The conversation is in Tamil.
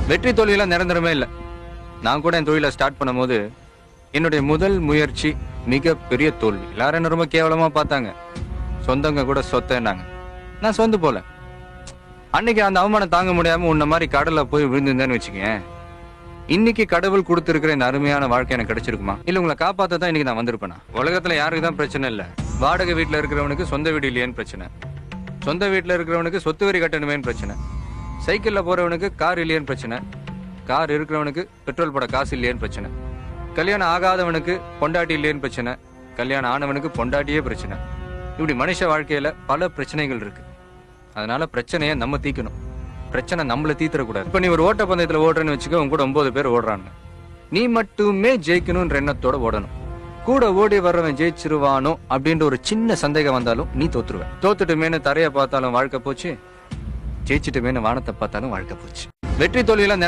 வெற்றி தோல்வியெல்லாம் நிரந்தரமே இல்லை. நான் கூட என் தொழிலை ஸ்டார்ட் பண்ணும்போது என்னுடைய முதல் முயற்சி மிக பெரிய தோல்வி. எல்லாரும் என்ன ரொம்ப கேவலமா பார்த்தாங்க. சொந்தங்க கூட சொத்தேன்னாங்க. நான் சொந்து போல. அன்னைக்கு அந்த அவமானம் தாங்க முடியாம உன்ன மாதிரி கடல்ல போய் விழுந்திருந்தேன்னு வச்சுக்கேன், இன்னைக்கு கடவுள் கொடுத்திருக்கிற இந்த அருமையான வாழ்க்கை எனக்கு கிடைச்சிருக்குமா? இல்ல உங்களை காப்பாத்த தான் இன்னைக்கு நான் வந்திருப்பேனா? உலகத்துல யாருக்கு தான் பிரச்சனை இல்ல. வாடகை வீட்டுல இருக்கிறவனுக்கு சொந்த வீடு இல்லையேன்னு பிரச்சனை, சொந்த வீட்டுல இருக்கிறவனுக்கு சொத்து வரி கட்டணுமேன்னு பிரச்சனை, சைக்கிள்ல போறவனுக்கு கார் இல்லையேன்னு பிரச்சனை, கார் இருக்கிறவனுக்கு பெட்ரோல் போட காசு இல்லையேன்னு பிரச்சனை, கல்யாணம் ஆகாதவனுக்கு பொண்டாட்டி இல்லையேன்னு பிரச்சனை, கல்யாணம் ஆனவனுக்கு பொண்டாட்டியே பிரச்சனை. இப்படி மனுஷ வாழ்க்கையில பல பிரச்சனைகள் இருக்கு. அதனால பிரச்சனையை நம்ம தீக்கணும், பிரச்சனை நம்மள தீத்துறக்கூடாது. இப்ப நீ ஒரு ஓட்ட பந்தயத்துல ஓடுறேன்னு வச்சுக்க, உங்க கூட 9 பேர் ஓடுறாங்க. நீ மட்டுமே ஜெயிக்கணும்ன்ற எண்ணத்தோட ஓடணும். கூட ஓடி வர்றவன் ஜெயிச்சிருவானோ அப்படின்ற ஒரு சின்ன சந்தேகம் வந்தாலும் நீ தோத்துருவ. தோத்துட்டுமேனு தரைய பார்த்தாலும் வாழ்க்கை போச்சு, ஜெயிச்சுட்டுமேனு வானத்தை பார்த்தாலும் வாழ்க்கை போச்சு. வெற்றி தோல்வியெல்லாம்